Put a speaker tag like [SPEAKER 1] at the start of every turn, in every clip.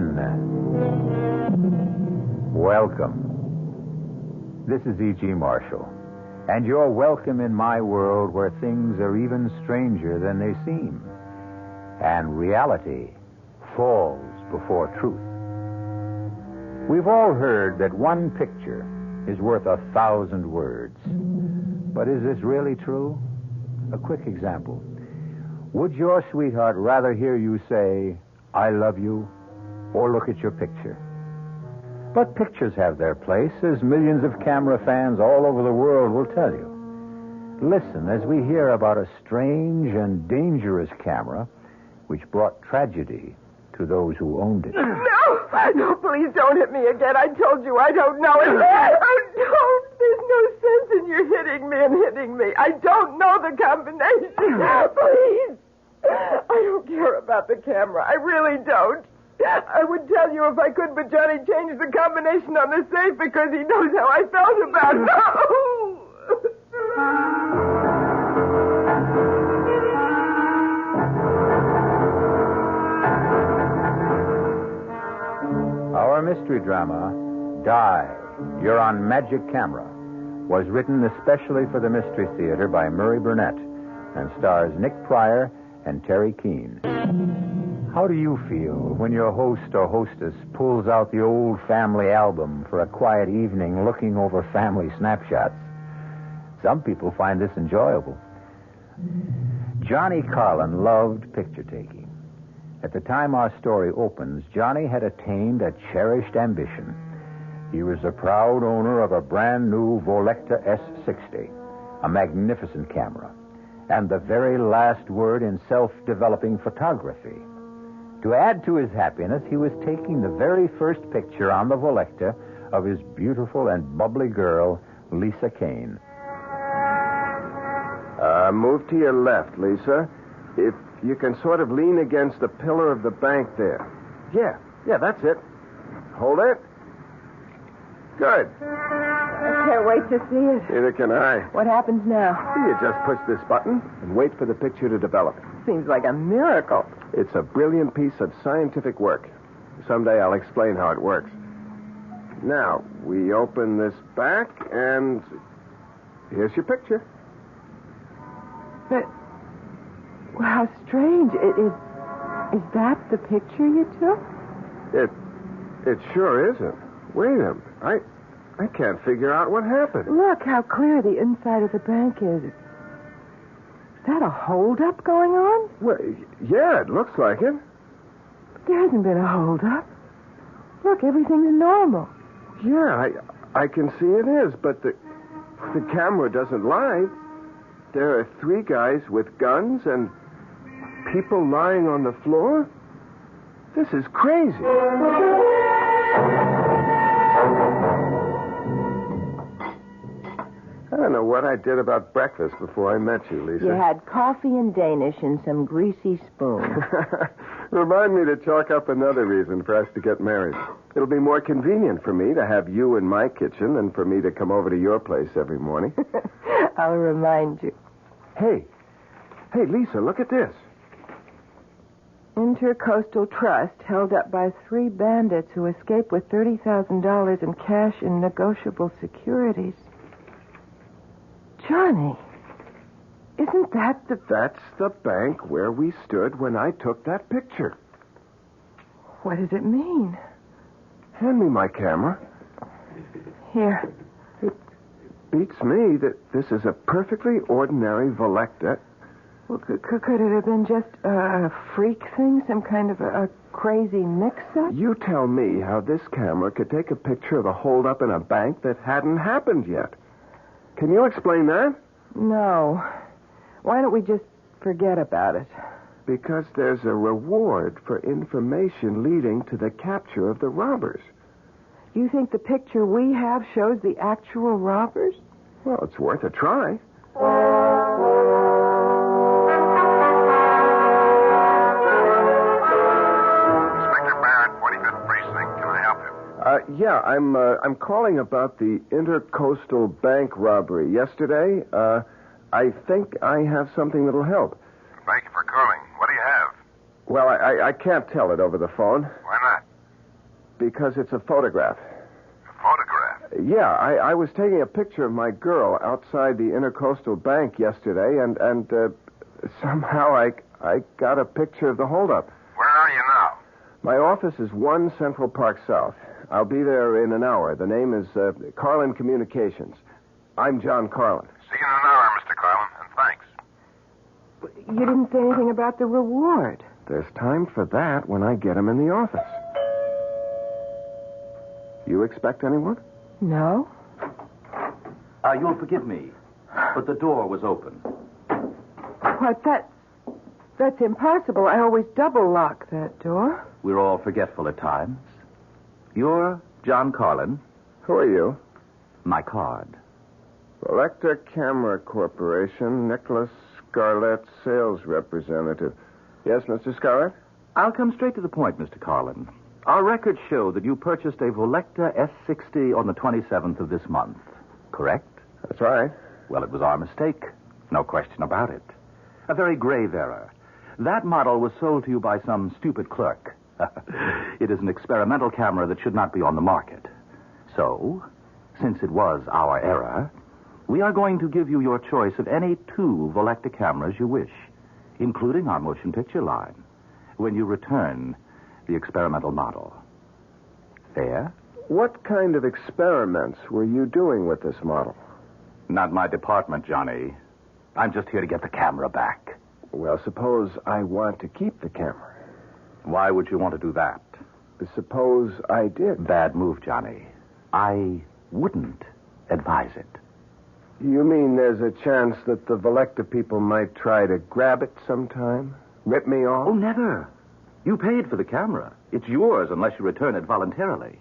[SPEAKER 1] in. Welcome. This is E.G. Marshall, and you're welcome in my world where things are even stranger than they seem, and reality falls before truth. We've all heard that one picture is worth 1,000 words. But is this really true? A quick example. Would your sweetheart rather hear you say, "I love you," or look at your picture? But pictures have their place, as millions of camera fans all over the world will tell you. Listen as we hear about a strange and dangerous camera which brought tragedy to those who owned it.
[SPEAKER 2] No, please don't hit me again. I told you I don't know it. Oh, don't. There's no sense in you hitting me and hitting me. I don't know the combination. Please. I don't care about the camera. I really don't. I would tell you if I could, but Johnny changed the combination on the safe because he knows how I felt about it. No!
[SPEAKER 1] Our mystery drama, Die, You're on Magic Camera, was written especially for the Mystery Theater by Murray Burnett and stars Nick Pryor and Terry Keane. How do you feel when your host or hostess pulls out the old family album for a quiet evening looking over family snapshots? Some people find this enjoyable. Johnny Carlin loved picture taking. At the time our story opens, Johnny had attained a cherished ambition. He was the proud owner of a brand new Volecta S60, a magnificent camera, and the very last word in self-developing photography. To add to his happiness, he was taking the very first picture on the Volecta of his beautiful and bubbly girl, Lisa Kane.
[SPEAKER 3] Move to your left, Lisa. If you can sort of lean against the pillar of the bank there. Yeah, that's it. Hold it. Good.
[SPEAKER 2] I can't wait to see it.
[SPEAKER 3] Neither can I.
[SPEAKER 2] What happens now?
[SPEAKER 3] You just push this button and wait for the picture to develop.
[SPEAKER 2] Seems like a miracle.
[SPEAKER 3] It's a brilliant piece of scientific work. Someday I'll explain how it works. Now, we open this back, and here's your picture.
[SPEAKER 2] But, well, how strange. Is that the picture you took?
[SPEAKER 3] It sure isn't. Wait a minute. I can't figure out what happened.
[SPEAKER 2] Look how clear the inside of the bank is. Is that a holdup going on?
[SPEAKER 3] Well, yeah, it looks like it.
[SPEAKER 2] But there hasn't been a holdup. Look, everything's normal.
[SPEAKER 3] Yeah, I can see it is, but the camera doesn't lie. There are 3 guys with guns and people lying on the floor. This is crazy. I don't know what I did about breakfast before I met you, Lisa.
[SPEAKER 2] You had coffee and Danish and some greasy spoon.
[SPEAKER 3] Remind me to chalk up another reason for us to get married. It'll be more convenient for me to have you in my kitchen than for me to come over to your place every morning.
[SPEAKER 2] I'll remind you.
[SPEAKER 3] Hey, Lisa, look at this.
[SPEAKER 2] Intercoastal Trust held up by 3 bandits who escaped with $30,000 in cash and negotiable securities. Johnny, isn't that the...
[SPEAKER 3] That's the bank where we stood when I took that picture.
[SPEAKER 2] What does it mean?
[SPEAKER 3] Hand me my camera.
[SPEAKER 2] Here.
[SPEAKER 3] It beats me that this is a perfectly ordinary Volecta.
[SPEAKER 2] Well, could it have been just a freak thing, some kind of a crazy mix-up?
[SPEAKER 3] You tell me how this camera could take a picture of a holdup in a bank that hadn't happened yet. Can you explain that?
[SPEAKER 2] No. Why don't we just forget about it?
[SPEAKER 3] Because there's a reward for information leading to the capture of the robbers.
[SPEAKER 2] You think the picture we have shows the actual robbers?
[SPEAKER 3] Well, it's worth a try. Yeah, I'm calling about the Intercoastal Bank robbery yesterday. I think I have something that'll help.
[SPEAKER 4] Thank you for calling. What do you have?
[SPEAKER 3] Well, I can't tell it over the phone.
[SPEAKER 4] Why not?
[SPEAKER 3] because it's a photograph.
[SPEAKER 4] A photograph?
[SPEAKER 3] Yeah, I was taking a picture of my girl outside the Intercoastal Bank yesterday, and somehow I got a picture of the holdup.
[SPEAKER 4] Where are you now?
[SPEAKER 3] My office is 1 Central Park South. I'll be there in an hour. The name is Carlin Communications. I'm John Carlin.
[SPEAKER 4] See you in an hour, Mr. Carlin, and thanks.
[SPEAKER 2] You didn't say anything about the reward.
[SPEAKER 3] There's time for that when I get him in the office. You expect anyone?
[SPEAKER 2] No?
[SPEAKER 5] You'll forgive me, but the door was open.
[SPEAKER 2] What, that's impossible. I always double lock that door.
[SPEAKER 5] We're all forgetful at times. You're John Carlin.
[SPEAKER 3] Who are you?
[SPEAKER 5] My card.
[SPEAKER 3] Electra Camera Corporation, Nicholas Scarlett, sales representative. Yes, Mr. Scarlett?
[SPEAKER 5] I'll come straight to the point, Mr. Carlin. Our records show that you purchased a Volecta S60 on the 27th of this month, correct?
[SPEAKER 3] That's right.
[SPEAKER 5] Well, it was our mistake. No question about it. A very grave error. That model was sold to you by some stupid clerk. It is an experimental camera that should not be on the market. So, since it was our error, we are going to give you your choice of any 2 Volecta cameras you wish, including our motion picture line, when you return the experimental model. Fair?
[SPEAKER 3] What kind of experiments were you doing with this model?
[SPEAKER 5] Not my department, Johnny. I'm just here to get the camera back.
[SPEAKER 3] Well, suppose I want to keep the camera.
[SPEAKER 5] Why would you want to do that?
[SPEAKER 3] Suppose I did.
[SPEAKER 5] Bad move, Johnny. I wouldn't advise it.
[SPEAKER 3] You mean there's a chance that the Volecta people might try to grab it sometime? Rip me off?
[SPEAKER 5] Oh, never. You paid for the camera. It's yours unless you return it voluntarily.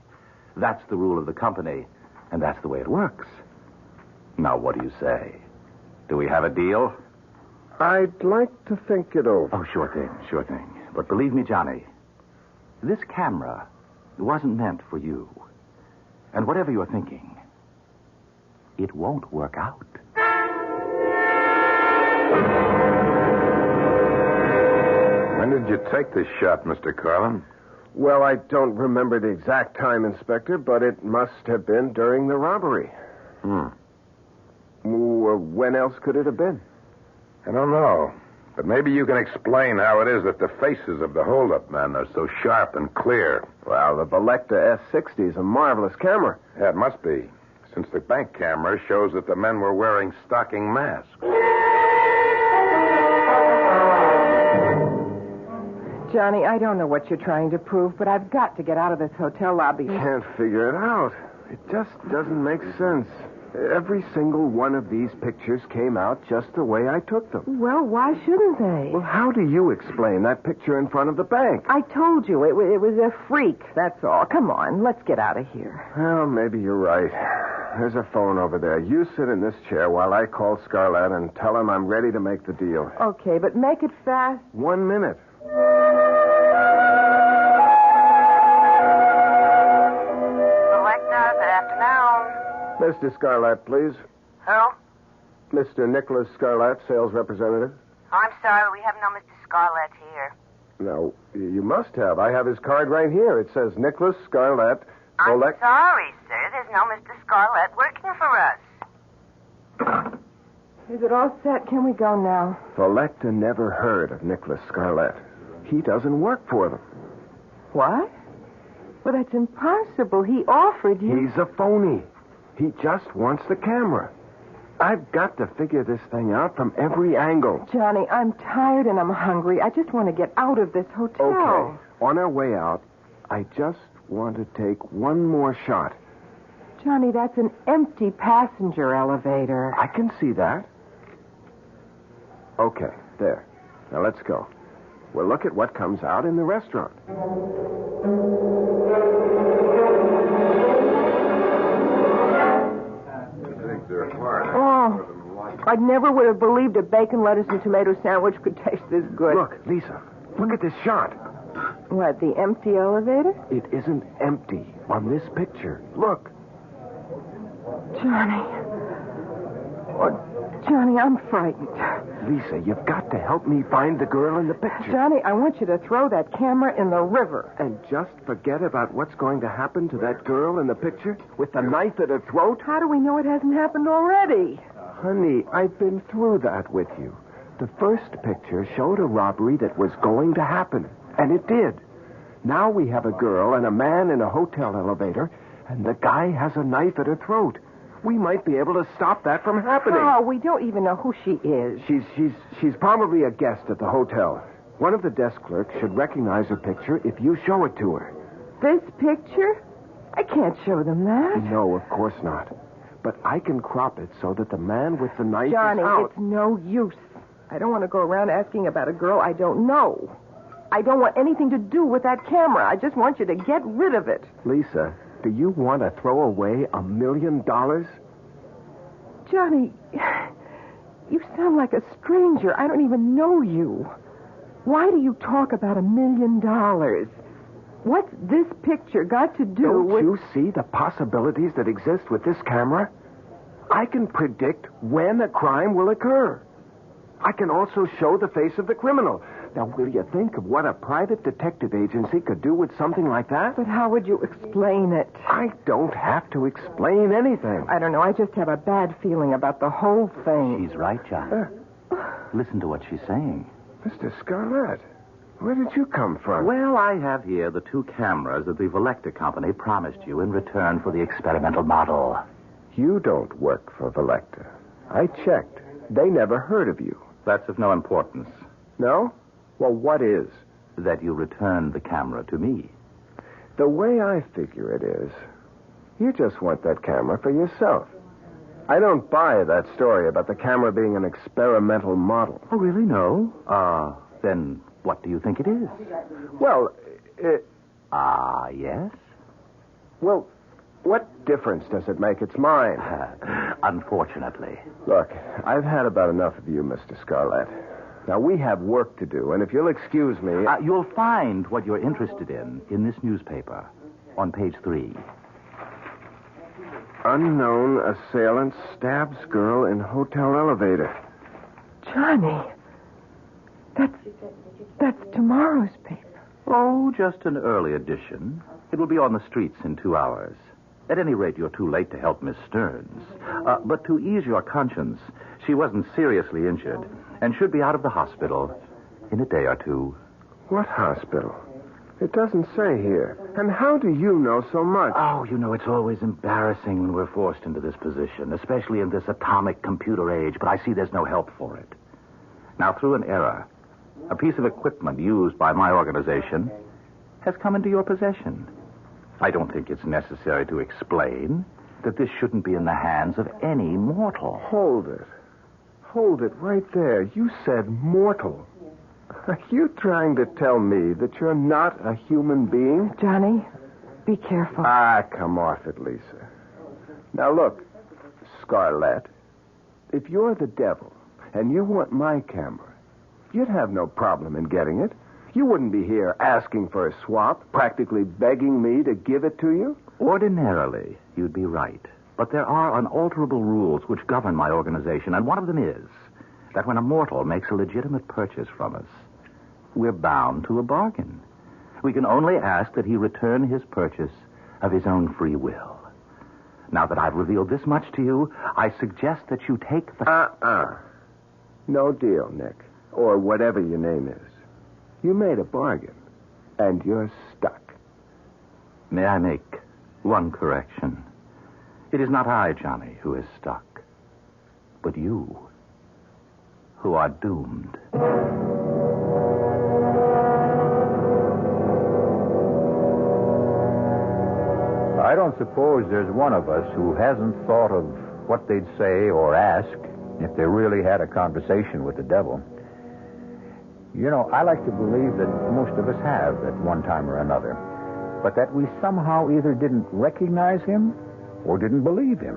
[SPEAKER 5] That's the rule of the company, and that's the way it works. Now, what do you say? Do we have a deal?
[SPEAKER 3] I'd like to think it over.
[SPEAKER 5] Oh, sure thing. But believe me, Johnny, this camera wasn't meant for you. And whatever you're thinking, it won't work out.
[SPEAKER 4] When did you take this shot, Mr. Carlin?
[SPEAKER 3] Well, I don't remember the exact time, Inspector, but it must have been during the robbery. When else could it have been?
[SPEAKER 4] I don't know. But maybe you can explain how it is that the faces of the hold-up men are so sharp and clear.
[SPEAKER 3] Well, the Volecta S60 is a marvelous camera.
[SPEAKER 4] Yeah, it must be, since the bank camera shows that the men were wearing stocking masks.
[SPEAKER 2] Johnny, I don't know what you're trying to prove, but I've got to get out of this hotel lobby.
[SPEAKER 3] Can't figure it out. It just doesn't make sense. Every single one of these pictures came out just the way I took them.
[SPEAKER 2] Well, why shouldn't they?
[SPEAKER 3] Well, how do you explain that picture in front of the bank?
[SPEAKER 2] I told you, it was a freak, that's all. Come on, let's get out of here.
[SPEAKER 3] Well, maybe you're right. There's a phone over there. You sit in this chair while I call Scarlett and tell him I'm ready to make the deal.
[SPEAKER 2] Okay, but make it fast.
[SPEAKER 3] 1 minute.
[SPEAKER 6] Volecta, good afternoon.
[SPEAKER 3] Mr. Scarlett, please.
[SPEAKER 6] Who?
[SPEAKER 3] Mr. Nicholas Scarlett, sales representative.
[SPEAKER 6] I'm sorry, we have no Mr. Scarlett here.
[SPEAKER 3] No, you must have. I have his card right here. It says Nicholas Scarlett.
[SPEAKER 6] I'm sorry, sir. There's no Mr. Scarlett working for us.
[SPEAKER 2] Is it all set? Can we go now?
[SPEAKER 3] Volecta never heard of Nicholas Scarlett. He doesn't work for them.
[SPEAKER 2] What? Well, that's impossible. He offered you...
[SPEAKER 3] He's a phony. He just wants the camera. I've got to figure this thing out from every angle.
[SPEAKER 2] Johnny, I'm tired and I'm hungry. I just want to get out of this hotel.
[SPEAKER 3] Okay. On our way out, I just want to take one more shot.
[SPEAKER 2] Johnny, that's an empty passenger elevator.
[SPEAKER 3] I can see that. Okay, there. Now let's go. We'll look at what comes out in the restaurant.
[SPEAKER 2] Oh, I never would have believed a bacon, lettuce, and tomato sandwich could taste this good.
[SPEAKER 3] Look, Lisa, look at this shot.
[SPEAKER 2] What, the empty elevator?
[SPEAKER 3] It isn't empty on this picture. Look.
[SPEAKER 2] Johnny. Johnny, I'm frightened.
[SPEAKER 3] Lisa, you've got to help me find the girl in the picture.
[SPEAKER 2] Johnny, I want you to throw that camera in the river.
[SPEAKER 3] And just forget about what's going to happen to that girl in the picture with the knife at her throat?
[SPEAKER 2] How do we know it hasn't happened already?
[SPEAKER 3] Honey, I've been through that with you. The first picture showed a robbery that was going to happen, and it did. Now we have a girl and a man in a hotel elevator, and the guy has a knife at her throat. We might be able to stop that from happening.
[SPEAKER 2] Oh, we don't even know who she is.
[SPEAKER 3] She's probably a guest at the hotel. One of the desk clerks should recognize her picture if you show it to her.
[SPEAKER 2] This picture? I can't show them that.
[SPEAKER 3] No, of course not. But I can crop it so that the man with the knife
[SPEAKER 2] Johnny,
[SPEAKER 3] is out.
[SPEAKER 2] it's no use. I don't want to go around asking about a girl I don't know. I don't want anything to do with that camera. I just want you to get rid of it.
[SPEAKER 3] Lisa, do you want to throw away $1 million?
[SPEAKER 2] Johnny, you sound like a stranger. I don't even know you. Why do you talk about $1 million? What's this picture got to do with...
[SPEAKER 3] Don't you see the possibilities that exist with this camera? I can predict when a crime will occur. I can also show the face of the criminal. Now, will you think of what a private detective agency could do with something like that?
[SPEAKER 2] But how would you explain it?
[SPEAKER 3] I don't have to explain anything.
[SPEAKER 2] I don't know. I just have a bad feeling about the whole thing.
[SPEAKER 5] She's right, John. Listen to what she's saying.
[SPEAKER 3] Mr. Scarlett, where did you come from?
[SPEAKER 5] Well, I have here the 2 cameras that the Velecta Company promised you in return for the experimental model.
[SPEAKER 3] You don't work for Velecta. I checked. They never heard of you.
[SPEAKER 5] That's of no importance.
[SPEAKER 3] No? Well, what is?
[SPEAKER 5] That you return the camera to me.
[SPEAKER 3] The way I figure it is, you just want that camera for yourself. I don't buy that story about the camera being an experimental model.
[SPEAKER 5] Oh, really? No? Then what do you think it is?
[SPEAKER 3] Well,
[SPEAKER 5] yes?
[SPEAKER 3] Well, what difference does it make? It's mine.
[SPEAKER 5] Unfortunately.
[SPEAKER 3] Look, I've had about enough of you, Mr. Scarlett. Now, we have work to do, and if you'll excuse me...
[SPEAKER 5] You'll find what you're interested in this newspaper, on page 3.
[SPEAKER 3] Unknown assailant stabs girl in hotel elevator.
[SPEAKER 2] Johnny, that's tomorrow's paper.
[SPEAKER 5] Oh, just an early edition. It will be on the streets in 2 hours. At any rate, you're too late to help Miss Stearns. But to ease your conscience, she wasn't seriously injured and should be out of the hospital in a day or 2.
[SPEAKER 3] What hospital? It doesn't say here. And how do you know so much?
[SPEAKER 5] Oh, you know, it's always embarrassing when we're forced into this position, especially in this atomic computer age, but I see there's no help for it. Now, through an error, a piece of equipment used by my organization has come into your possession. I don't think it's necessary to explain that this shouldn't be in the hands of any mortal.
[SPEAKER 3] Hold it. Hold it right there. You said mortal. Are you trying to tell me that you're not a human being?
[SPEAKER 2] Johnny, be careful.
[SPEAKER 3] Come off it, Lisa. Now, look, Scarlett, if you're the devil and you want my camera, you'd have no problem in getting it. You wouldn't be here asking for a swap, practically begging me to give it to you.
[SPEAKER 5] Ordinarily, you'd be right. But there are unalterable rules which govern my organization, and one of them is that when a mortal makes a legitimate purchase from us, we're bound to a bargain. We can only ask that he return his purchase of his own free will. Now that I've revealed this much to you, I suggest that you take the...
[SPEAKER 3] No deal, Nick. Or whatever your name is. You made a bargain, and you're stuck.
[SPEAKER 5] May I make one correction? It is not I, Johnny, who is stuck, but you, who are doomed.
[SPEAKER 1] I don't suppose there's one of us who hasn't thought of what they'd say or ask if they really had a conversation with the devil. You know, I like to believe that most of us have at one time or another, but that we somehow either didn't recognize him or didn't believe him.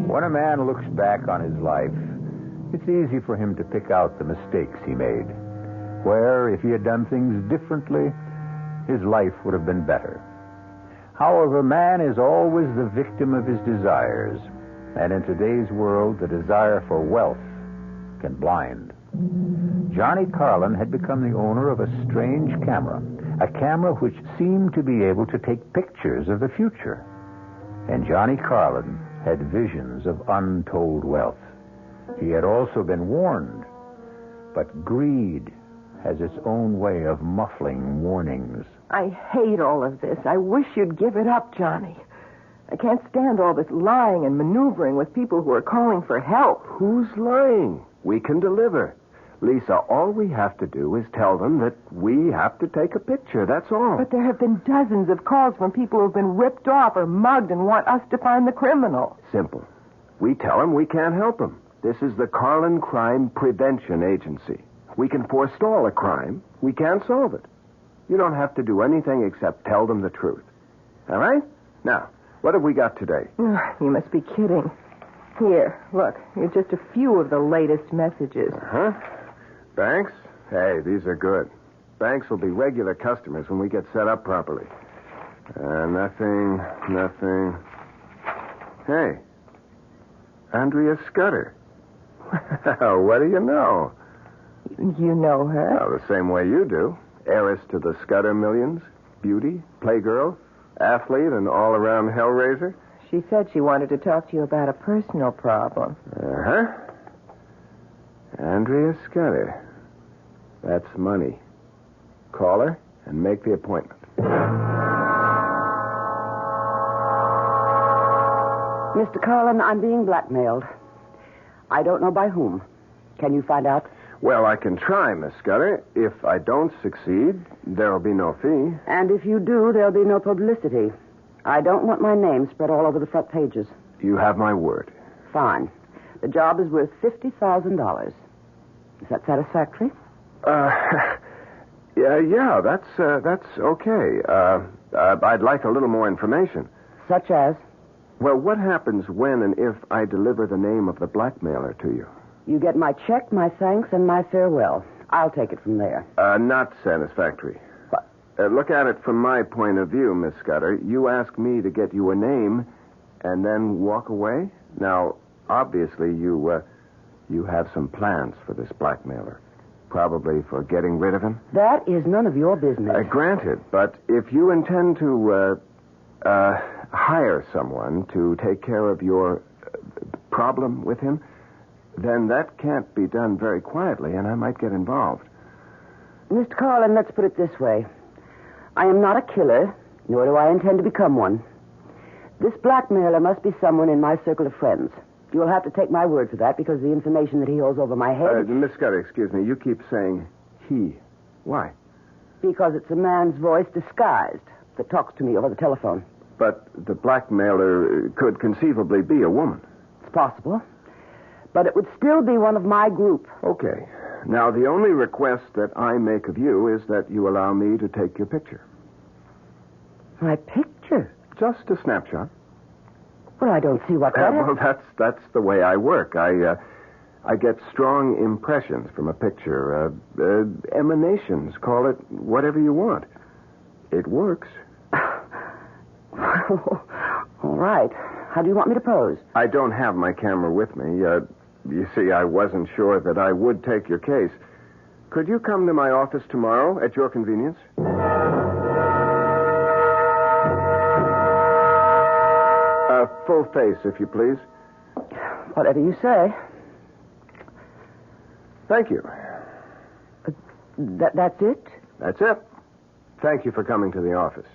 [SPEAKER 1] When a man looks back on his life, it's easy for him to pick out the mistakes he made. where, if he had done things differently, his life would have been better. However, man is always the victim of his desires, and in today's world, the desire for wealth can blind. Johnny Carlin had become the owner of a strange camera, a camera which seemed to be able to take pictures of the future. And Johnny Carlin had visions of untold wealth. He had also been warned, but greed has its own way of muffling warnings.
[SPEAKER 2] I hate all of this. I wish you'd give it up, Johnny. I can't stand all this lying and maneuvering with people who are calling for help.
[SPEAKER 3] Who's lying? We can deliver. Lisa, all we have to do is tell them that we have to take a picture. That's all.
[SPEAKER 2] But there have been dozens of calls from people who've been ripped off or mugged and want us to find the criminal.
[SPEAKER 3] Simple. We tell them we can't help them. This is the Carlin Crime Prevention Agency. We can forestall a crime. We can't solve it. You don't have to do anything except tell them the truth. All right? Now, what have we got today?
[SPEAKER 2] You must be kidding. Here, look. Here's just a few of the latest messages.
[SPEAKER 3] Uh-huh. Banks? Hey, these are good. Banks will be regular customers when we get set up properly. Nothing. Hey, Andrea Scudder. What do you know?
[SPEAKER 2] You know her?
[SPEAKER 3] Well, the same way you do. Heiress to the Scudder millions, beauty, playgirl, athlete, and all-around hellraiser.
[SPEAKER 2] She said she wanted to talk to you about a personal problem.
[SPEAKER 3] Uh-huh. Andrea Scudder. That's money. Call her and make the appointment.
[SPEAKER 7] Mr. Carlin, I'm being blackmailed. I don't know by whom. Can you find out?
[SPEAKER 3] Well, I can try, Miss Scudder. If I don't succeed, there'll be no fee.
[SPEAKER 7] And if you do, there'll be no publicity. I don't want my name spread all over the front pages.
[SPEAKER 3] You have my word.
[SPEAKER 7] Fine. The job is worth $50,000. Is that satisfactory?
[SPEAKER 3] Yeah, that's okay. I'd like a little more information.
[SPEAKER 7] Such as?
[SPEAKER 3] Well, what happens when and if I deliver the name of the blackmailer to you?
[SPEAKER 7] You get my check, my thanks, and my farewell. I'll take it from there.
[SPEAKER 3] Not satisfactory.
[SPEAKER 7] What?
[SPEAKER 3] Look at it from my point of view, Miss Scudder. You ask me to get you a name and then walk away? Now, obviously, you have some plans for this blackmailer. Probably for getting rid of him?
[SPEAKER 7] That is none of your business.
[SPEAKER 3] Granted, but if you intend to hire someone to take care of your problem with him, then that can't be done very quietly, and I might get involved.
[SPEAKER 7] Mr. Carlin, let's put it this way. I am not a killer, nor do I intend to become one. This blackmailer must be someone in my circle of friends. You'll have to take my word for that because the information that he holds over my head...
[SPEAKER 3] Miss Scudder, excuse me. You keep saying he. Why?
[SPEAKER 7] Because it's a man's voice disguised that talks to me over the telephone.
[SPEAKER 3] But the blackmailer could conceivably be a woman.
[SPEAKER 7] It's possible. But it would still be one of my group.
[SPEAKER 3] Okay. Now, the only request that I make of you is that you allow me to take your picture.
[SPEAKER 7] My picture?
[SPEAKER 3] Just a snapshot.
[SPEAKER 7] Well, I don't see what that is.
[SPEAKER 3] Well, that's the way I work. I get strong impressions from a picture. Emanations. Call it whatever you want. It works.
[SPEAKER 7] All right. How do you want me to pose?
[SPEAKER 3] I don't have my camera with me. You see, I wasn't sure that I would take your case. Could you come to my office tomorrow at your convenience? Full face, if you please.
[SPEAKER 7] Whatever you say.
[SPEAKER 3] Thank you.
[SPEAKER 7] That's it?
[SPEAKER 3] That's it. Thank you for coming to the office.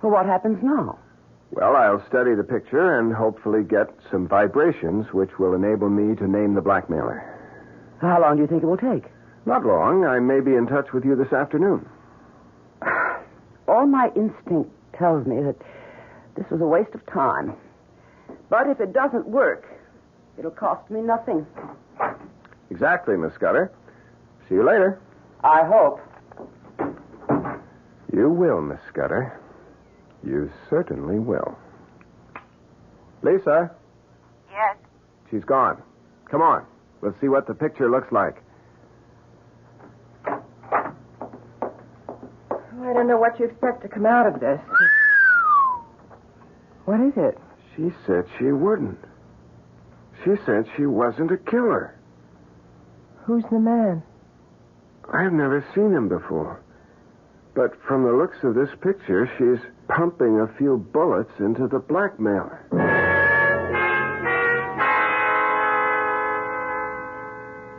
[SPEAKER 7] Well, what happens now?
[SPEAKER 3] Well, I'll study the picture and hopefully get some vibrations which will enable me to name the blackmailer.
[SPEAKER 7] How long do you think it will take?
[SPEAKER 3] Not long. I may be in touch with you this afternoon.
[SPEAKER 7] All my instinct tells me that this was a waste of time. But if it doesn't work, it'll cost me nothing.
[SPEAKER 3] Exactly, Miss Scudder. See you later.
[SPEAKER 7] I hope.
[SPEAKER 3] You will, Miss Scudder. You certainly will. Lisa?
[SPEAKER 6] Yes?
[SPEAKER 3] She's gone. Come on. Let's see what the picture looks like.
[SPEAKER 2] don't know what you expect to come out of this. What is it?
[SPEAKER 3] She said she wouldn't. She said she wasn't a killer.
[SPEAKER 2] Who's the man?
[SPEAKER 3] I've never seen him before. But from the looks of this picture, she's pumping a few bullets into the blackmailer.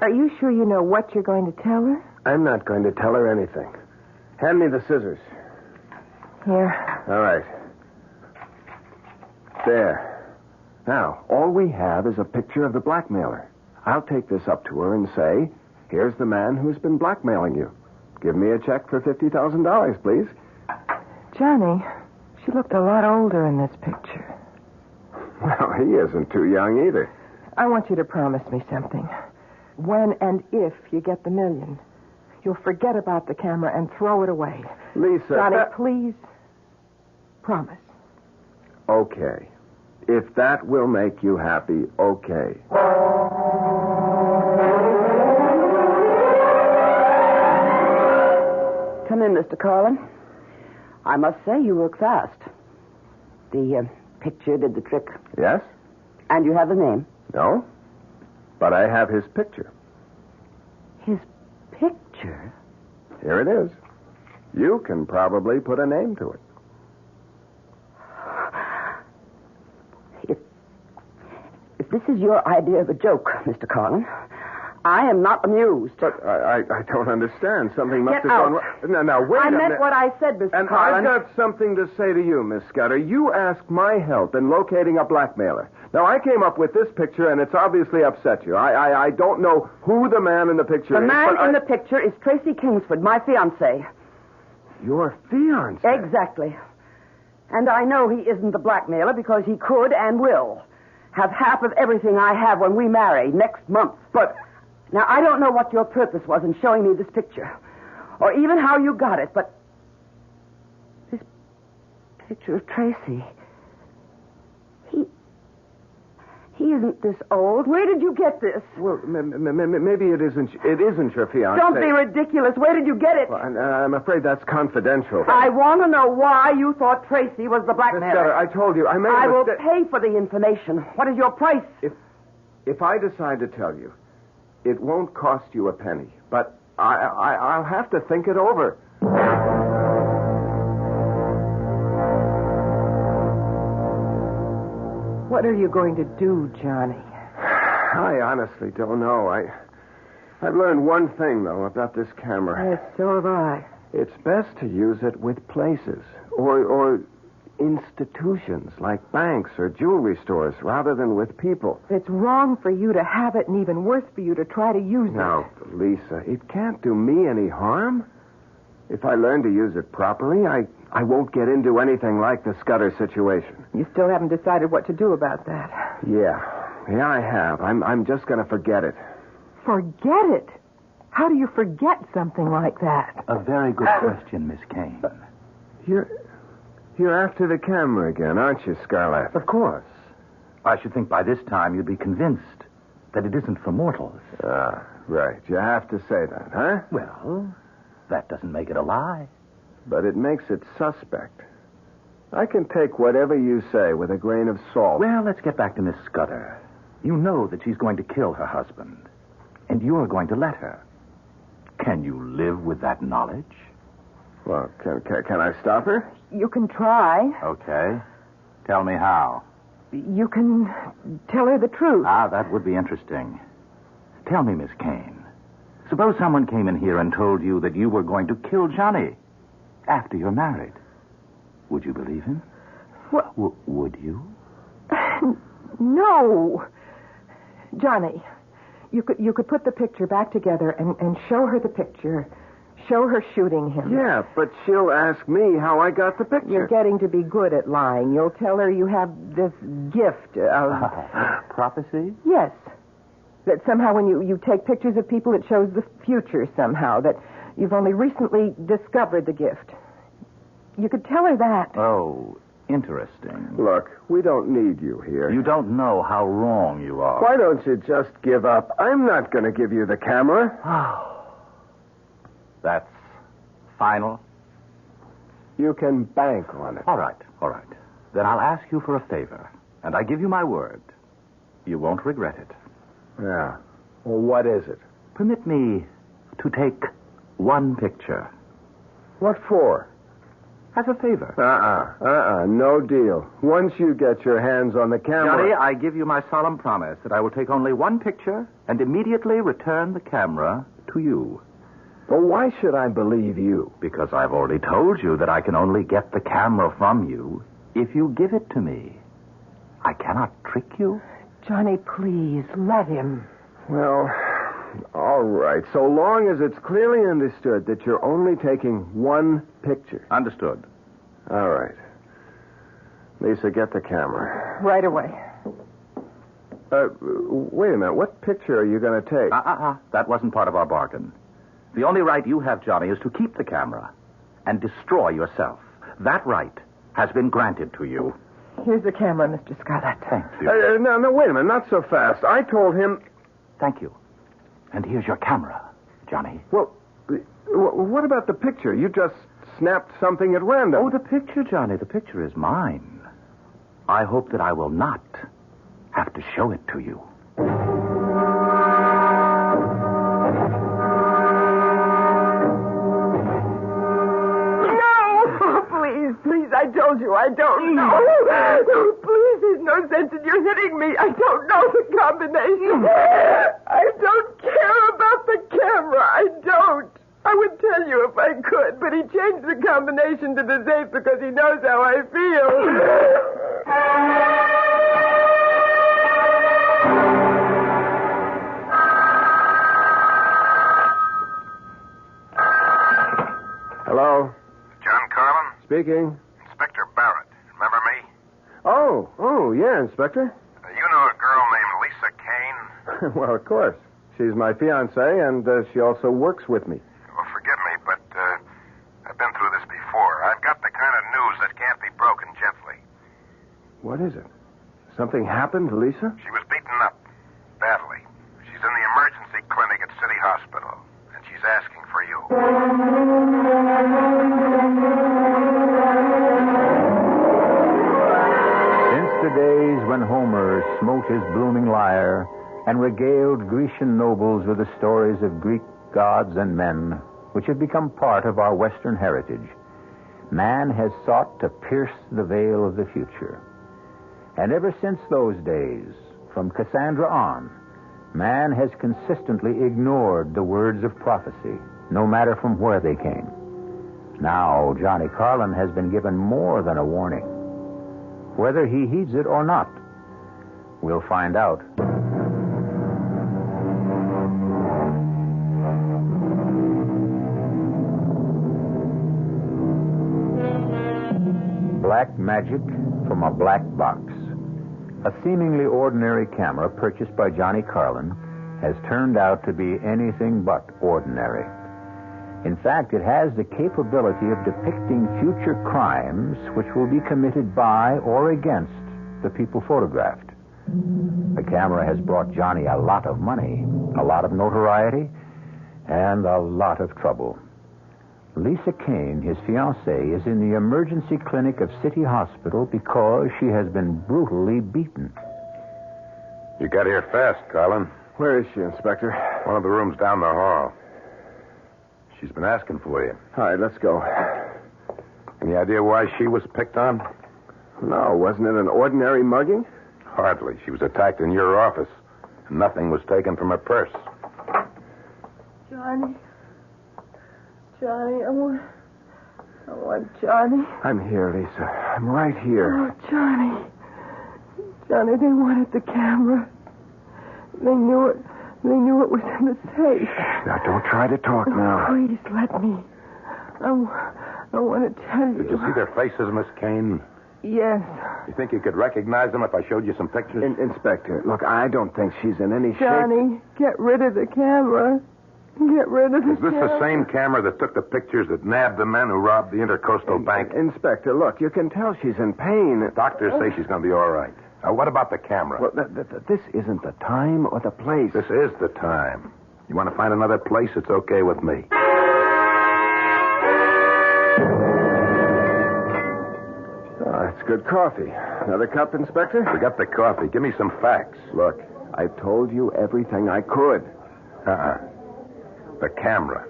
[SPEAKER 2] Are you sure you know what you're going to tell her?
[SPEAKER 3] I'm not going to tell her anything. Hand me the scissors.
[SPEAKER 2] Here.
[SPEAKER 3] All right. There. Now, all we have is a picture of the blackmailer. I'll take this up to her and say, here's the man who's been blackmailing you. Give me a check for $50,000, please.
[SPEAKER 2] Johnny, she looked a lot older in this picture.
[SPEAKER 3] Well, he isn't too young either.
[SPEAKER 2] I want you to promise me something. When and if you get the $1 million, you'll forget about the camera and throw it away.
[SPEAKER 3] Lisa...
[SPEAKER 2] Johnny, please. Promise.
[SPEAKER 3] Okay. If that will make you happy, okay.
[SPEAKER 7] Come in, Mr. Carlin. I must say you work fast. The picture did the trick.
[SPEAKER 3] Yes?
[SPEAKER 7] And you have the name.
[SPEAKER 3] No? But I have his picture.
[SPEAKER 7] His picture?
[SPEAKER 3] Here it is. You can probably put a name to it.
[SPEAKER 7] If this is your idea of a joke, Mr. Carlin, I am not amused.
[SPEAKER 3] But I don't understand. Something must
[SPEAKER 7] Get
[SPEAKER 3] have
[SPEAKER 7] out.
[SPEAKER 3] gone wrong. Now, wait
[SPEAKER 7] I
[SPEAKER 3] a minute.
[SPEAKER 7] meant what I said, Mr.
[SPEAKER 3] And
[SPEAKER 7] Carlin.
[SPEAKER 3] I've got something to say to you, Miss Scudder. You asked my help in locating a blackmailer. Now, I came up with this picture, and it's obviously upset you. I don't know who the man in the picture
[SPEAKER 7] The
[SPEAKER 3] is.
[SPEAKER 7] man
[SPEAKER 3] but
[SPEAKER 7] in the picture is Tracy Kingsford, my fiancé.
[SPEAKER 3] Your fiancé?
[SPEAKER 7] Exactly. And I know he isn't the blackmailer because he could and will have half of everything I have when we marry next month.
[SPEAKER 3] But...
[SPEAKER 7] Now, I don't know what your purpose was in showing me this picture, or even how you got it, but this picture of Tracy, he isn't this old. Where did you get this?
[SPEAKER 3] Well, maybe it isn't your fiancé.
[SPEAKER 7] Don't be ridiculous. Where did you get it?
[SPEAKER 3] Well, I'm afraid that's confidential.
[SPEAKER 7] I want to know why you thought Tracy was the
[SPEAKER 3] Miss
[SPEAKER 7] blackmailer.
[SPEAKER 3] Scudder, I told you, I made
[SPEAKER 7] I
[SPEAKER 3] a
[SPEAKER 7] will
[SPEAKER 3] mistake.
[SPEAKER 7] pay for the information. What is your price?
[SPEAKER 3] If I decide to tell you, it won't cost you a penny, but I'll have to think it over.
[SPEAKER 2] What are you going to do, Johnny?
[SPEAKER 3] I honestly don't know. I've learned one thing, though, about this camera.
[SPEAKER 2] Yes, so have I.
[SPEAKER 3] It's best to use it with places or institutions like banks or jewelry stores rather than with people.
[SPEAKER 2] It's wrong for you to have it and even worse for you to try to use it.
[SPEAKER 3] Now, Lisa, it can't do me any harm. If I learn to use it properly, I won't get into anything like the Scudder situation.
[SPEAKER 2] You still haven't decided what to do about that.
[SPEAKER 3] Yeah, I have. I'm just going to forget it.
[SPEAKER 2] Forget it? How do you forget something like that?
[SPEAKER 5] A very good question, Miss Kane.
[SPEAKER 3] You're after the camera again, aren't you, Scarlett?
[SPEAKER 5] Of course. I should think by this time you'd be convinced that it isn't for mortals.
[SPEAKER 3] Ah, right. You have to say that, huh?
[SPEAKER 5] Well, that doesn't make it a lie.
[SPEAKER 3] But it makes it suspect. I can take whatever you say with a grain of salt.
[SPEAKER 5] Well, let's get back to Miss Scudder. You know that she's going to kill her husband, and you're going to let her. Can you live with that knowledge?
[SPEAKER 3] Well, can I stop her?
[SPEAKER 2] You can try.
[SPEAKER 5] Okay. Tell me how.
[SPEAKER 2] You can tell her the truth.
[SPEAKER 5] Ah, that would be interesting. Tell me, Miss Kane. Suppose someone came in here and told you that you were going to kill Johnny after you're married. Would you believe him?
[SPEAKER 2] What?
[SPEAKER 5] Would you?
[SPEAKER 2] No. Johnny, you could put the picture back together and show her the picture. Show her shooting him.
[SPEAKER 3] Yeah, but she'll ask me how I got the picture.
[SPEAKER 2] You're getting to be good at lying. You'll tell her you have this gift of...
[SPEAKER 5] Prophecy?
[SPEAKER 2] Yes. That somehow when you take pictures of people, it shows the future somehow. That you've only recently discovered the gift. You could tell her that.
[SPEAKER 5] Oh, interesting.
[SPEAKER 3] Look, we don't need you here.
[SPEAKER 5] You don't know how wrong you are.
[SPEAKER 3] Why don't you just give up? I'm not going to give you the camera.
[SPEAKER 5] That's final?
[SPEAKER 3] You can bank on it.
[SPEAKER 5] All right. Then I'll ask you for a favor, and I give you my word. You won't regret it.
[SPEAKER 3] Yeah. Well, what is it?
[SPEAKER 5] Permit me to take one picture.
[SPEAKER 3] What for?
[SPEAKER 5] As a favor.
[SPEAKER 3] No deal. Once you get your hands on the camera...
[SPEAKER 5] Johnny, I give you my solemn promise that I will take only one picture and immediately return the camera to you.
[SPEAKER 3] Well, why should I believe you?
[SPEAKER 5] Because I've already told you that I can only get the camera from you if you give it to me. I cannot trick you.
[SPEAKER 2] Johnny, please, let him.
[SPEAKER 3] Well, all right. So long as it's clearly understood that you're only taking one picture.
[SPEAKER 5] Understood.
[SPEAKER 3] All right. Lisa, get the camera.
[SPEAKER 2] Right away.
[SPEAKER 3] Wait a minute. What picture are you going to take?
[SPEAKER 5] That wasn't part of our bargain. The only right you have, Johnny, is to keep the camera and destroy yourself. That right has been granted to you.
[SPEAKER 2] Here's the camera, Mr. Scarlett.
[SPEAKER 5] Thank you.
[SPEAKER 3] No, wait a minute. Not so fast. I told him...
[SPEAKER 5] Thank you. And here's your camera, Johnny.
[SPEAKER 3] Well, what about the picture? You just snapped something at random.
[SPEAKER 5] Oh, the picture, Johnny. The picture is mine. I hope that I will not have to show it to you.
[SPEAKER 2] Please, I told you I don't know. Please, there's no sense in you hitting me. I don't know the combination. I don't care about the camera. I don't. I would tell you if I could, but he changed the combination to the safe because he knows how I feel.
[SPEAKER 3] Hello?
[SPEAKER 4] John Carlin?
[SPEAKER 3] Speaking.
[SPEAKER 4] Inspector Barrett. Remember me?
[SPEAKER 3] Oh, yeah, Inspector.
[SPEAKER 4] You know a girl named Lisa Kane?
[SPEAKER 3] Well, of course. She's my fiancée, and she also works with me.
[SPEAKER 4] Well, forgive me, but I've been through this before. I've got the kind of news that can't be broken gently.
[SPEAKER 3] What is it? Something happened to Lisa?
[SPEAKER 4] She was beaten up. Badly. She's in the emergency clinic at City Hospital, and she's asking for you.
[SPEAKER 1] Since the days when Homer smote his blooming lyre and regaled Grecian nobles with the stories of Greek gods and men, which have become part of our Western heritage, man has sought to pierce the veil of the future. And ever since those days, from Cassandra on, man has consistently ignored the words of prophecy, no matter from where they came. Now, Johnny Carlin has been given more than a warning. Whether he heeds it or not, we'll find out. Black magic from a black box. A seemingly ordinary camera purchased by Johnny Carlin has turned out to be anything but ordinary. In fact, it has the capability of depicting future crimes which will be committed by or against the people photographed. The camera has brought Johnny a lot of money, a lot of notoriety, and a lot of trouble. Lisa Kane, his fiancée, is in the emergency clinic of City Hospital because she has been brutally beaten.
[SPEAKER 4] You got here fast, Carlin.
[SPEAKER 3] Where is she, Inspector?
[SPEAKER 4] One of the rooms down the hall. She's been asking for you.
[SPEAKER 3] All right, let's go.
[SPEAKER 4] Any idea why she was picked on?
[SPEAKER 3] No, wasn't it an ordinary mugging?
[SPEAKER 4] Hardly. She was attacked in your office. And nothing was taken from her purse.
[SPEAKER 2] Johnny, I want Johnny.
[SPEAKER 3] I'm here, Lisa. I'm right here.
[SPEAKER 2] Oh, Johnny, they wanted the camera. They knew it was in the safe.
[SPEAKER 3] Now, don't try to talk now.
[SPEAKER 2] Please, let me. I want to tell you.
[SPEAKER 4] Did you see their faces, Miss Kane?
[SPEAKER 2] Yes.
[SPEAKER 4] You think you could recognize them if I showed you some pictures?
[SPEAKER 3] Inspector, look, I don't think she's in any shape.
[SPEAKER 2] Johnny, get rid of the camera. Get rid of the camera.
[SPEAKER 4] Is this the same camera that took the pictures that nabbed the men who robbed the Intercoastal Bank?
[SPEAKER 3] Inspector, look, you can tell she's in pain.
[SPEAKER 4] Doctors say she's going to be all right. Now, what about the camera?
[SPEAKER 3] Well, this isn't the time or the place.
[SPEAKER 4] This is the time. You want to find another place? It's okay with me.
[SPEAKER 3] Oh, it's good coffee. Another cup, Inspector?
[SPEAKER 4] Forget the coffee. Give me some facts.
[SPEAKER 3] Look, I told you everything I could.
[SPEAKER 4] The camera.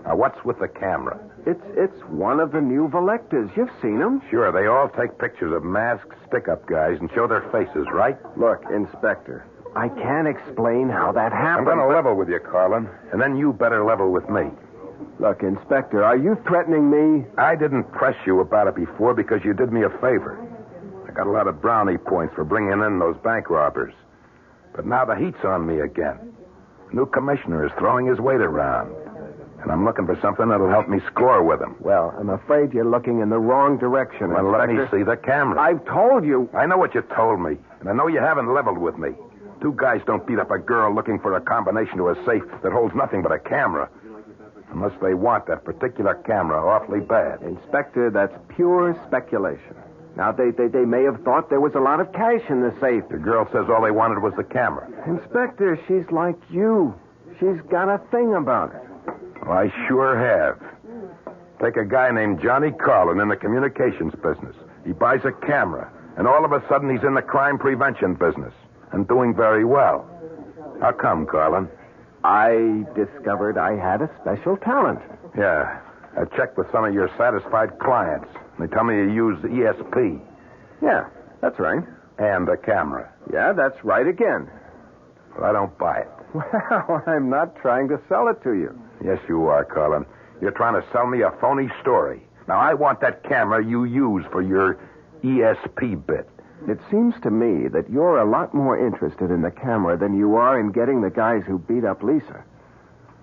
[SPEAKER 4] Now, what's with the camera?
[SPEAKER 3] It's one of the new Volectas. You've seen them.
[SPEAKER 4] Sure, they all take pictures of masked stick-up guys and show their faces, right?
[SPEAKER 3] Look, Inspector, I can't explain how that
[SPEAKER 4] I'm
[SPEAKER 3] happened.
[SPEAKER 4] going to level with you, Carlin, and then you better level with me.
[SPEAKER 3] Look, Inspector, are you threatening me?
[SPEAKER 4] I didn't press you about it before because you did me a favor. I got a lot of brownie points for bringing in those bank robbers. But now the heat's on me again. The new commissioner is throwing his weight around. And I'm looking for something that'll help me score with him.
[SPEAKER 3] Well, I'm afraid you're looking in the wrong direction,
[SPEAKER 4] Well, let
[SPEAKER 3] Inspector.
[SPEAKER 4] me see the camera.
[SPEAKER 3] I've told you.
[SPEAKER 4] I know what you told me, and I know you haven't leveled with me. Two guys don't beat up a girl looking for a combination to a safe that holds nothing but a camera. Unless they want that particular camera awfully bad.
[SPEAKER 3] Inspector, that's pure speculation. Now, they may have thought there was a lot of cash in the safe.
[SPEAKER 4] The girl says all they wanted was the camera.
[SPEAKER 3] Inspector, she's like you. She's got a thing about it.
[SPEAKER 4] Well, I sure have. Take a guy named Johnny Carlin in the communications business. He buys a camera, and all of a sudden he's in the crime prevention business, and doing very well. How come, Carlin?
[SPEAKER 3] I discovered I had a special talent.
[SPEAKER 4] Yeah, I checked with some of your satisfied clients. They tell me you use ESP.
[SPEAKER 3] Yeah, that's right.
[SPEAKER 4] And a camera.
[SPEAKER 3] Yeah, that's right again.
[SPEAKER 4] Well, I don't buy it.
[SPEAKER 3] Well, I'm not trying to sell it to you.
[SPEAKER 4] Yes, you are, Carlin. You're trying to sell me a phony story. Now, I want that camera you use for your ESP bit.
[SPEAKER 3] It seems to me that you're a lot more interested in the camera than you are in getting the guys who beat up Lisa.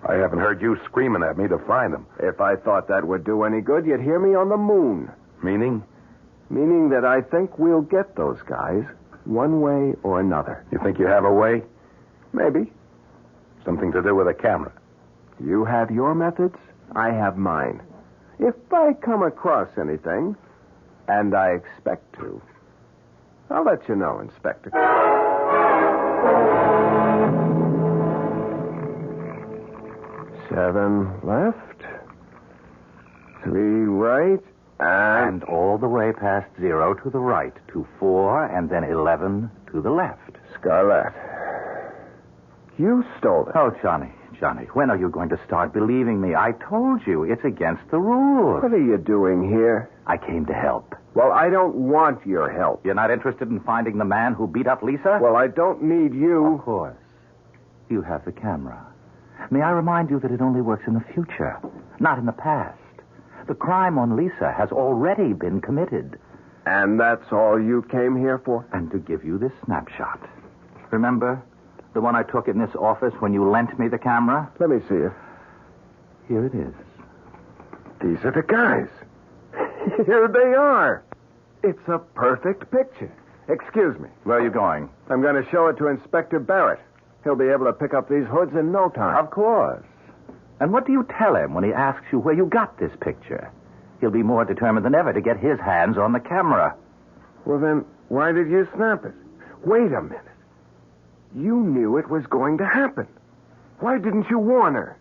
[SPEAKER 4] I haven't heard you screaming at me to find them.
[SPEAKER 3] If I thought that would do any good, you'd hear me on the moon.
[SPEAKER 4] Meaning?
[SPEAKER 3] Meaning that I think we'll get those guys one way or another.
[SPEAKER 4] You think you have a way?
[SPEAKER 3] Maybe.
[SPEAKER 4] Something to do with a camera.
[SPEAKER 3] You have your methods, I have mine. If I come across anything, and I expect to, I'll let you know, Inspector. 7 left, 3 right,
[SPEAKER 5] And all the way past 0 to the right, to 4, and then 11 to the left.
[SPEAKER 3] Scarlett, you stole it.
[SPEAKER 5] Oh, Johnny, when are you going to start believing me? I told you, it's against the rules.
[SPEAKER 3] What are you doing here?
[SPEAKER 5] I came to help.
[SPEAKER 3] Well, I don't want your help.
[SPEAKER 5] You're not interested in finding the man who beat up Lisa?
[SPEAKER 3] Well, I don't need you.
[SPEAKER 5] Of course. You have the camera. May I remind you that it only works in the future, not in the past. The crime on Lisa has already been committed.
[SPEAKER 3] And that's all you came here for?
[SPEAKER 5] And to give you this snapshot. Remember the one I took in this office when you lent me the camera?
[SPEAKER 3] Let me see it.
[SPEAKER 5] Here it is.
[SPEAKER 3] These are the guys. Here they are. It's a perfect picture. Excuse me.
[SPEAKER 5] Where are you going?
[SPEAKER 3] I'm going to show it to Inspector Barrett. He'll be able to pick up these hoods in no time.
[SPEAKER 5] Of course. And what do you tell him when he asks you where you got this picture? He'll be more determined than ever to get his hands on the camera.
[SPEAKER 3] Well, then, why did you snap it? Wait a minute. You knew it was going to happen. Why didn't you warn her?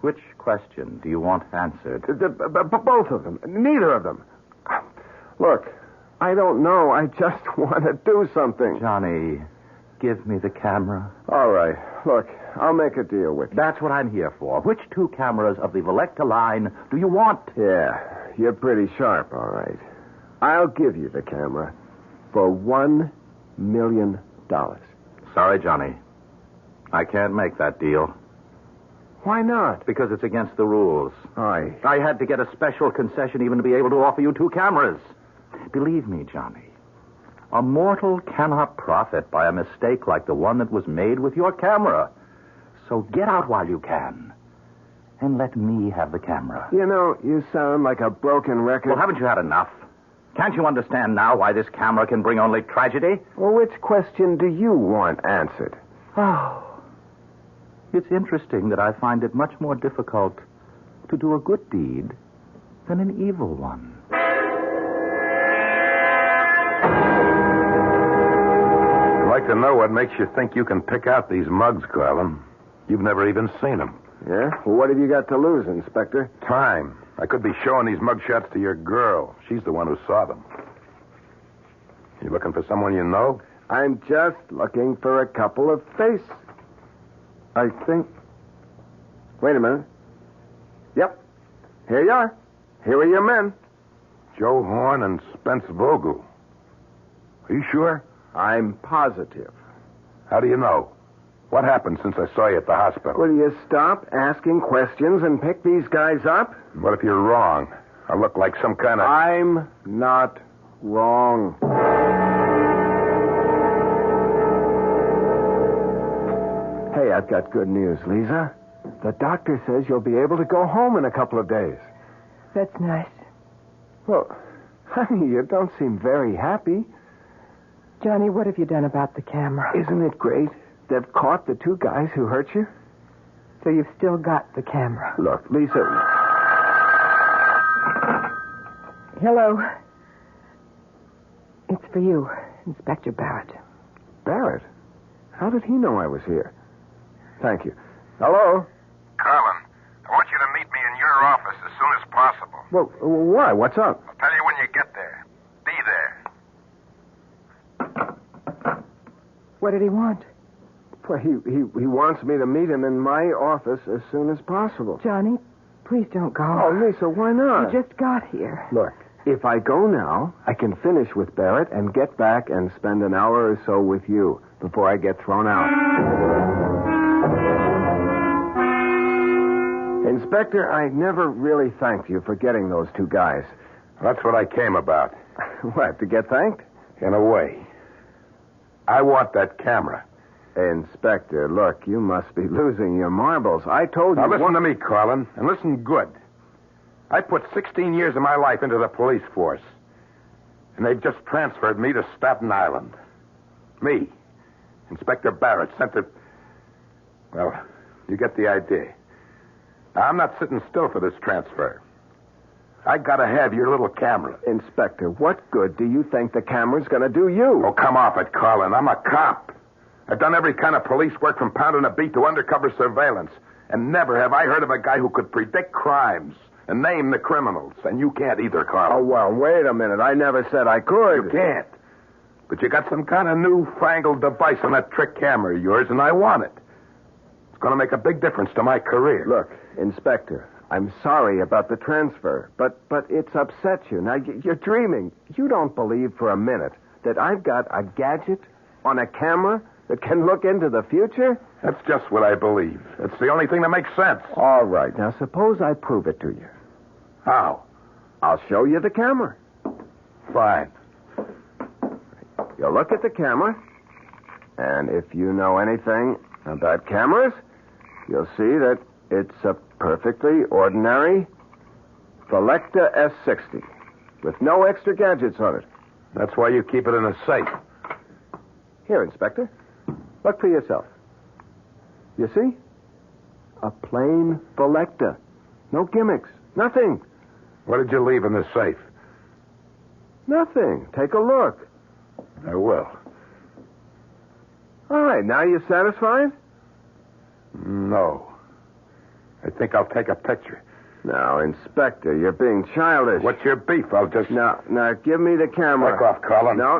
[SPEAKER 5] Which question do you want answered?
[SPEAKER 3] Both of them. Neither of them. Look, I don't know. I just want to do something.
[SPEAKER 5] Johnny, give me the camera.
[SPEAKER 3] All right. Look, I'll make a deal with you.
[SPEAKER 5] That's what I'm here for. Which 2 cameras of the Volecta line do you want?
[SPEAKER 3] Yeah, you're pretty sharp, all right. I'll give you the camera for $1 million.
[SPEAKER 5] Sorry, Johnny. I can't make that deal.
[SPEAKER 3] Why not?
[SPEAKER 5] Because it's against the rules.
[SPEAKER 3] I
[SPEAKER 5] had to get a special concession even to be able to offer you 2 cameras. Believe me, Johnny, a mortal cannot profit by a mistake like the one that was made with your camera. So get out while you can. And let me have the camera.
[SPEAKER 3] You know, you sound like a broken record.
[SPEAKER 5] Well, haven't you had enough? Can't you understand now why this camera can bring only tragedy?
[SPEAKER 3] Well, which question do you want answered?
[SPEAKER 5] Oh. It's interesting that I find it much more difficult to do a good deed than an evil one.
[SPEAKER 4] I'd like to know what makes you think you can pick out these mugs, Carlin. You've never even seen them.
[SPEAKER 3] Yeah? Well, what have you got to lose, Inspector?
[SPEAKER 4] Time. I could be showing these mugshots to your girl. She's the one who saw them. You looking for someone you know?
[SPEAKER 3] I'm just looking for a couple of faces. I think... Wait a minute. Yep. Here you are. Here are your men.
[SPEAKER 4] Joe Horn and Spence Vogel. Are you sure?
[SPEAKER 3] I'm positive.
[SPEAKER 4] How do you know? What happened since I saw you at the hospital?
[SPEAKER 3] Will you stop asking questions and pick these guys up?
[SPEAKER 4] What if you're wrong? I look like some kind of...
[SPEAKER 3] I'm not wrong. Hey, I've got good news, Lisa. The doctor says you'll be able to go home in a couple of days.
[SPEAKER 2] That's nice.
[SPEAKER 3] Well, honey, you don't seem very happy.
[SPEAKER 2] Johnny, what have you done about the camera?
[SPEAKER 3] Isn't it great? They've caught the two guys who hurt you.
[SPEAKER 2] So you've still got the camera.
[SPEAKER 3] Look, Lisa...
[SPEAKER 2] Hello. It's for you, Inspector Barrett.
[SPEAKER 3] Barrett? How did he know I was here? Thank you. Hello?
[SPEAKER 4] Colin, I want you to meet me in your office as soon as possible.
[SPEAKER 3] Well, why? What's up?
[SPEAKER 4] I'll tell you when you get there. Be there.
[SPEAKER 2] What did he want?
[SPEAKER 3] Well, he wants me to meet him in my office as soon as possible.
[SPEAKER 2] Johnny, please don't go.
[SPEAKER 3] Oh, Lisa, why not?
[SPEAKER 2] You just got here.
[SPEAKER 3] Look, if I go now, I can finish with Barrett and get back and spend an hour or so with you before I get thrown out. Inspector, I never really thanked you for getting those two guys.
[SPEAKER 4] That's what I came about.
[SPEAKER 3] What, to get thanked?
[SPEAKER 4] In a way. I want that camera.
[SPEAKER 3] Inspector, look, you must be losing your marbles. I told you...
[SPEAKER 4] Now, listen to me, Colin, and listen good. I put 16 years of my life into the police force, and they've just transferred me to Staten Island. Me, Inspector Barrett, sent to... Well, you get the idea. Now, I'm not sitting still for this transfer. I gotta have your little camera.
[SPEAKER 3] Inspector, what good do you think the camera's gonna do you?
[SPEAKER 4] Oh, come off it, Colin. I'm a cop. I've done every kind of police work from pounding a beat to undercover surveillance. And never have I heard of a guy who could predict crimes and name the criminals. And you can't either, Colin.
[SPEAKER 3] Oh, well, wait a minute. I never said I could.
[SPEAKER 4] You can't. But you got some kind of newfangled device on that trick camera of yours, and I want it. It's going to make a big difference to my career.
[SPEAKER 3] Look, Inspector, I'm sorry about the transfer, but it's upset you. Now, you're dreaming. You don't believe for a minute that I've got a gadget on a camera that can look into the future?
[SPEAKER 4] That's just what I believe. It's the only thing that makes sense.
[SPEAKER 3] All right. Now, suppose I prove it to you.
[SPEAKER 4] How?
[SPEAKER 3] I'll show you the camera.
[SPEAKER 4] Fine.
[SPEAKER 3] You'll look at the camera, and if you know anything about cameras, you'll see that it's a perfectly ordinary Selecta S60 with no extra gadgets on it.
[SPEAKER 4] That's why you keep it in a safe.
[SPEAKER 3] Here, Inspector. Look for yourself. You see? A plain Selecta. No gimmicks. Nothing.
[SPEAKER 4] What did you leave in the safe?
[SPEAKER 3] Nothing. Take a look.
[SPEAKER 4] I will.
[SPEAKER 3] All right. Now you satisfied?
[SPEAKER 4] No. I think I'll take a picture.
[SPEAKER 3] Now, Inspector, you're being childish.
[SPEAKER 4] What's your beef? I'll just...
[SPEAKER 3] Now, give me the camera.
[SPEAKER 4] Back off, Colin.
[SPEAKER 3] No,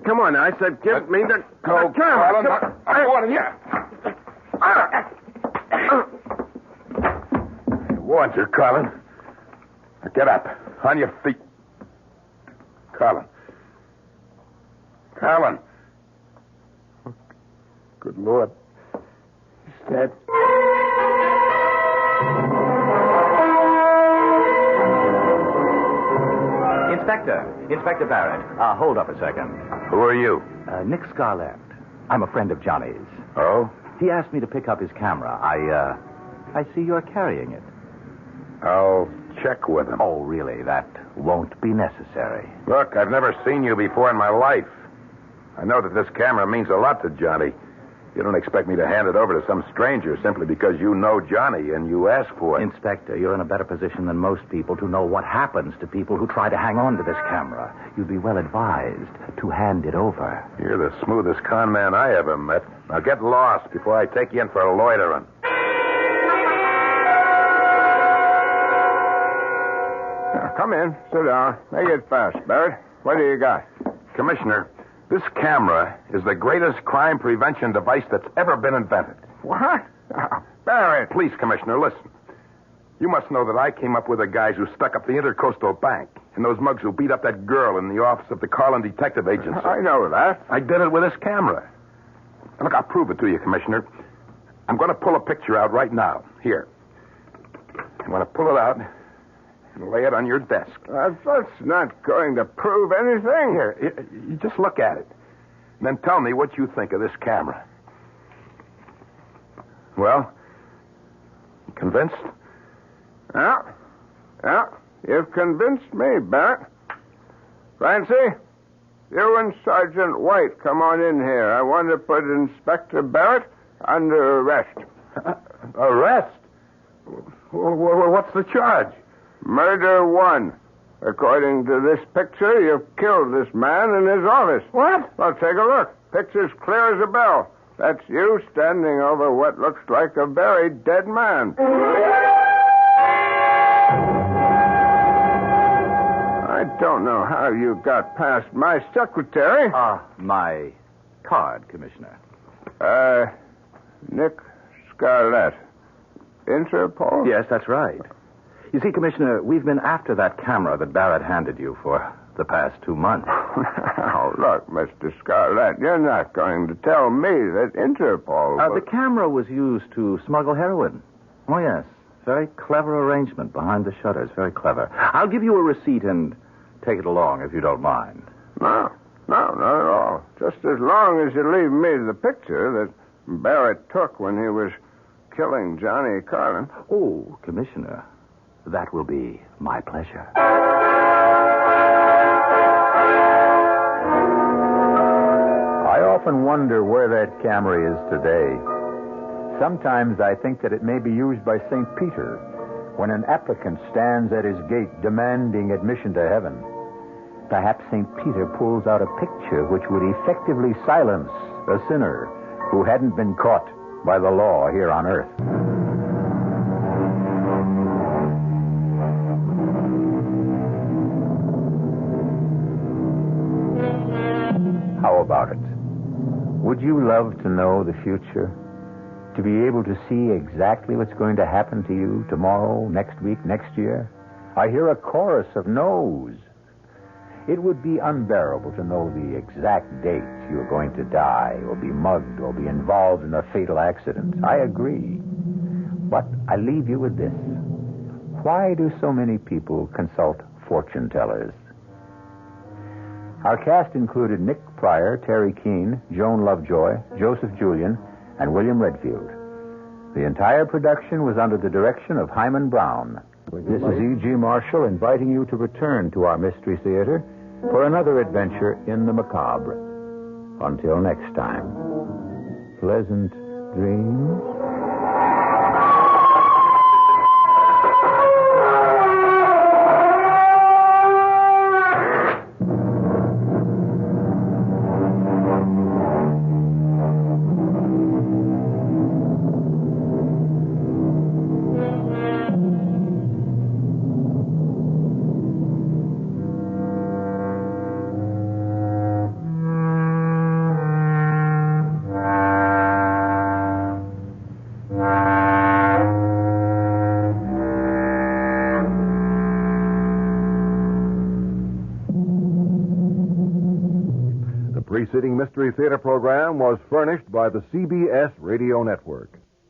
[SPEAKER 3] come on. I said give me the
[SPEAKER 4] Go,
[SPEAKER 3] camera.
[SPEAKER 4] Colin. I'm warning you. I warned you, Colin. Now get up. On your feet. Colin. Colin. Good Lord. He's dead.
[SPEAKER 5] Inspector Barrett. Hold up a second.
[SPEAKER 4] Who are you?
[SPEAKER 5] Nick Scarlett. I'm a friend of Johnny's.
[SPEAKER 4] Oh?
[SPEAKER 5] He asked me to pick up his camera. I see you're carrying it.
[SPEAKER 4] I'll check with him.
[SPEAKER 5] Oh, really? That won't be necessary.
[SPEAKER 4] Look, I've never seen you before in my life. I know that this camera means a lot to Johnny. You don't expect me to hand it over to some stranger simply because you know Johnny and you asked for it.
[SPEAKER 5] Inspector, you're in a better position than most people to know what happens to people who try to hang on to this camera. You'd be well advised to hand it over.
[SPEAKER 4] You're the smoothest con man I ever met. Now get lost before I take you in for loitering.
[SPEAKER 3] Now, come in. Sit down. Make it fast, Barrett. What do you got?
[SPEAKER 4] Commissioner, This camera is the greatest crime prevention device that's ever been invented.
[SPEAKER 3] What? Oh, Barrett.
[SPEAKER 4] Please, Commissioner, listen. You must know that I came up with the guys who stuck up the Intercoastal Bank and those mugs who beat up that girl in the office of the Carlin Detective Agency.
[SPEAKER 3] I know that.
[SPEAKER 4] I did it with this camera. Look, I'll prove it to you, Commissioner. I'm going to pull a picture out right now. Here. I'm going to pull it out and lay it on your desk.
[SPEAKER 3] That's not going to prove anything.
[SPEAKER 4] Here, you just look at it. And then tell me what you think of this camera. Well, you convinced?
[SPEAKER 3] Yeah. You've convinced me, Barrett. Francie, you and Sergeant White come on in here. I want to put Inspector Barrett under arrest.
[SPEAKER 4] Arrest? What's the charge?
[SPEAKER 3] Murder 1. According to this picture, you've killed this man in his office.
[SPEAKER 4] What?
[SPEAKER 3] Well, take a look. Picture's clear as a bell. That's you standing over what looks like a very dead man. I don't know how you got past my secretary.
[SPEAKER 5] My card, Commissioner.
[SPEAKER 3] Nick Scarlett. Interpol?
[SPEAKER 5] Yes, that's right. You see, Commissioner, we've been after that camera that Barrett handed you for the past 2 months.
[SPEAKER 3] Oh, look, Mr. Scarlett, you're not going to tell me that Interpol...
[SPEAKER 5] The camera was used to smuggle heroin. Oh, yes. Very clever arrangement behind the shutters. Very clever. I'll give you a receipt and take it along if you don't mind.
[SPEAKER 3] No, not at all. Just as long as you leave me the picture that Barrett took when he was killing Johnny Carlin.
[SPEAKER 5] Oh, Commissioner, that will be my pleasure.
[SPEAKER 1] I often wonder where that camera is today. Sometimes I think that it may be used by St. Peter when an applicant stands at his gate demanding admission to heaven. Perhaps St. Peter pulls out a picture which would effectively silence a sinner who hadn't been caught by the law here on earth. How about it? Would you love to know the future? To be able to see exactly what's going to happen to you tomorrow, next week, next year? I hear a chorus of no's. It would be unbearable to know the exact date you're going to die or be mugged or be involved in a fatal accident. I agree. But I leave you with this. Why do so many people consult fortune tellers? Our cast included Nick Pryor, Terry Keane, Joan Lovejoy, Joseph Julian, and William Redfield. The entire production was under the direction of Hyman Brown. This is E.G. Marshall inviting you to return to our Mystery Theater for another adventure in the macabre. Until next time, pleasant dreams.
[SPEAKER 8] The preceding Mystery Theater program was furnished by the CBS Radio Network.